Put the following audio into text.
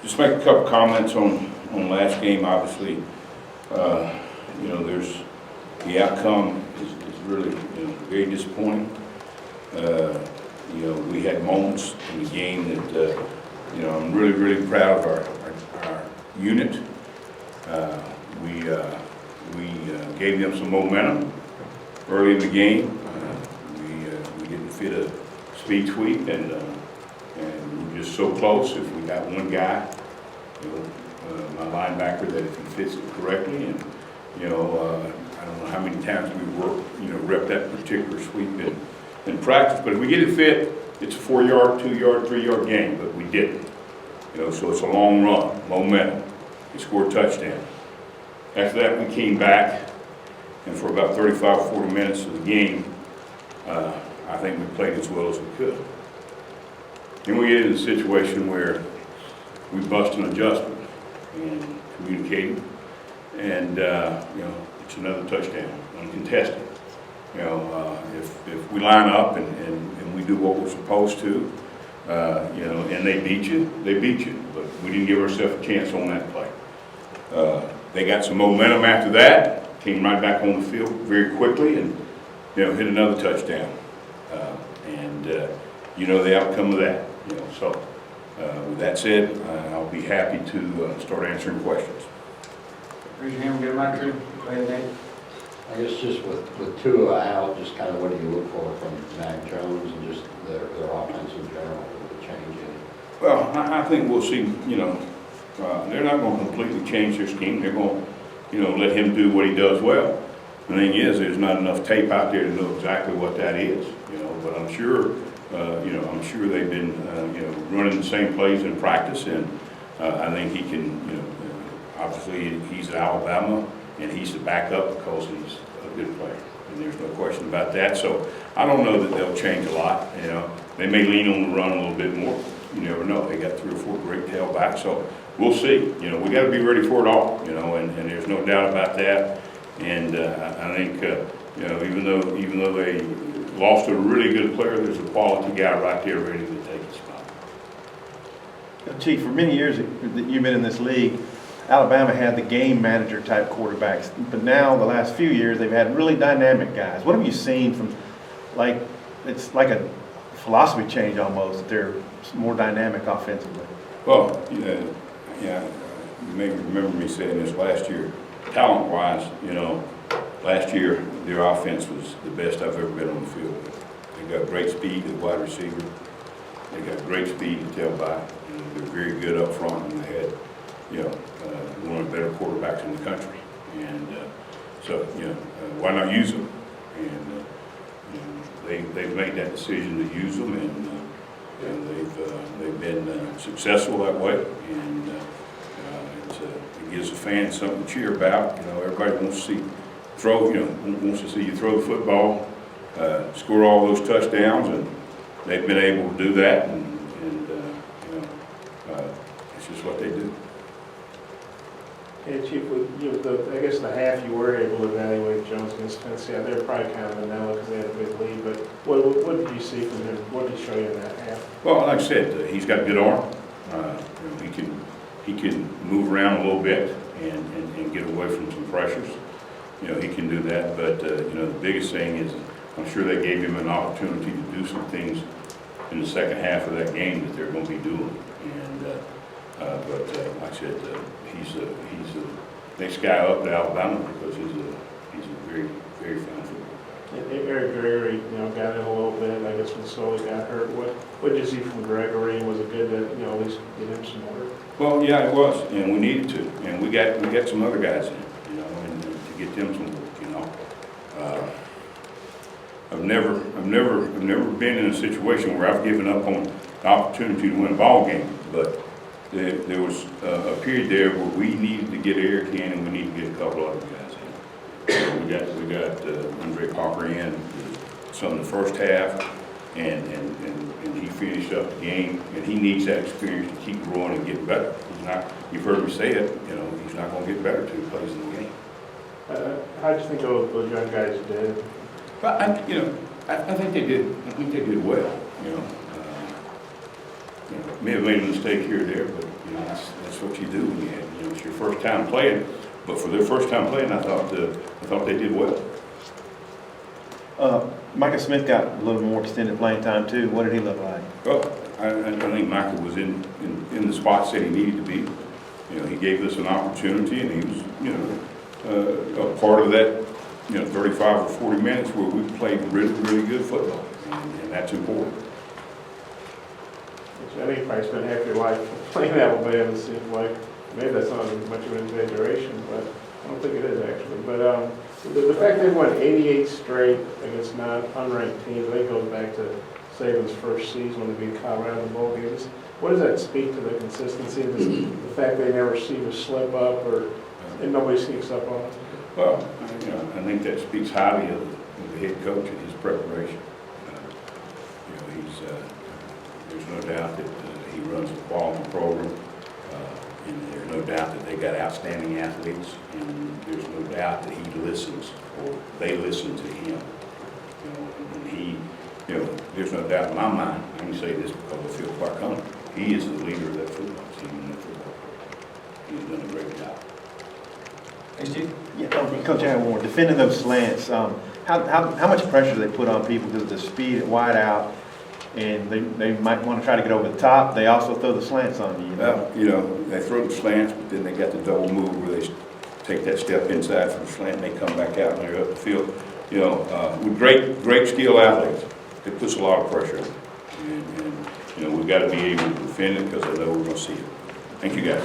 Just make a couple comments on last game. Obviously, you know, the outcome is really, you know, very disappointing. You know, we had moments in the game that, you know, I'm really proud of our unit. We gave them some momentum early in the game. We didn't fit a speed tweak, and we're just so close. If we got one guy, you know, my linebacker, that if he fits it correctly, and you know, I don't know how many times we rep that particular sweep in practice, but if we get it fit, it's a 4-yard, 2-yard, 3-yard game, but we didn't. You know, so it's a long run, momentum. We scored a touchdown. After that, we came back, and for about 35, 40 minutes of the game, I think we played as well as we could. Then we get in a situation where we bust an adjustment and communicating, and you know, it's another touchdown, uncontested. You know, if we line up and we do what we're supposed to, you know, and they beat you, but we didn't give ourselves a chance on that play. They got some momentum after that, came right back on the field very quickly, and you know, hit another touchdown. You know the outcome of that. You know, so with that said, I'll be happy to start answering questions. Raise your hand, we'll get a mic to you. Go ahead, Nate. I guess just with Tua out, just kind of what do you look for from Mac Jones and just their offense in general, with the change in? Well, I think we'll see. You know, they're not going to completely change their scheme. They're going to, you know, let him do what he does well. The thing is, there's not enough tape out there to know exactly what that is. You know, but I'm sure, you know, I'm sure they've been, you know, running the same plays in practice, and I think he can, you know, obviously he's at Alabama, and he's the backup because he's a good player, and there's no question about that. So I don't know that they'll change a lot. You know, they may lean on the run a little bit more. You never know. They got 3 or 4 great tailbacks, so we'll see. You know, we got to be ready for it all. You know, and there's no doubt about that. And I think, you know, even though they lost a really good player, there's a quality guy right there ready to take his spot. Chief, for many years that you've been in this league, Alabama had the game manager type quarterbacks, but now the last few years they've had really dynamic guys. What have you seen from, like, it's like a philosophy change almost, that they're more dynamic offensively? Well, yeah, you may remember me saying this last year. Talent-wise, you know, last year their offense was the best I've ever been on the field with. They got great speed at wide receiver. They got great speed at tailback. They're very good up front, and they had, you know, one of the better quarterbacks in the country. And so, you know, why not use them? And you know, they've made that decision to use them, and they've been successful that way. And it gives the fans something to cheer about. You know, everybody wants to see wants to see you throw the football, score all those touchdowns, and they've been able to do that. And you know, it's just what they do. Hey, Chief, I guess the half you were able to evaluate Jones against Tennessee, they're probably kind of vanilla because they had a big lead, but what did you see from him? What did he show you in that half? Well, like I said, he's got good arm. You know, he can move around a little bit and get away from some pressures. You know, he can do that, but you know, the biggest thing is I'm sure they gave him an opportunity to do some things in the second half of that game that they're going to be doing. And but like I said, he's the next guy up to Alabama because he's a very fine footballer. Yeah, Eric Gregory, you know, got in a little bit. I guess when Sully got hurt. What did you see from Gregory? Was it good to, you know, at least get him some work? Well, yeah, it was, and we needed to, and we got some other guys in, you know, and to get them some work. You know, I've never been in a situation where I've given up on the opportunity to win a ball game, but there was a period there where we needed to get Eric in, and we needed to get a couple other guys in. We got Andre Parker in some of the first half, and he finished up the game, and he needs that experience to keep growing and getting better. You've heard me say it, you know, he's not going to get better till he plays in the game. How do you think those young guys did? But I think they did. I think they did well. You know, may have made a mistake here or there, but you know, that's what you do. It's your first time playing, but for their first time playing, I thought they did well. Micah Smith got a little more extended playing time too. What did he look like? Well, I think Michael was in the spots that he needed to be. He gave us an opportunity, and he was, a part of that, 35 or 40 minutes where we played really, really good football, and that's important. I think you probably spent half your life playing Alabama, it seems like. Maybe that's not much of an exaggeration, but I don't think it is actually. But the fact they won 88 straight against unranked teams, I think goes back to Saban's first season when they beat Colorado in the bowl games. What does that speak to the consistency? The fact they never seem to slip up and nobody sneaks up on them? Well, I think that speaks highly of the head coach and his preparation. There's no doubt that he runs a quality program, and there's no doubt that they got outstanding athletes, and there's no doubt that he listens, or they listen to him. And he, there's no doubt in my mind, I can say this because I feel quite comfortable, he is the leader of that football team and that football program. He's done a great job. Thanks, Chief. Yeah, Coach, I have one more. Defending those slants, how much pressure do they put on people because of the speed at wide out, and they might want to try to get over the top. They also throw the slants on you. They throw the slants, but then they got the double move where they take that step inside from the slant, and they come back out and they're up the field. With great skill athletes, it puts a lot of pressure on them. And we've got to be able to defend it because I know we're going to see it. Thank you, guys.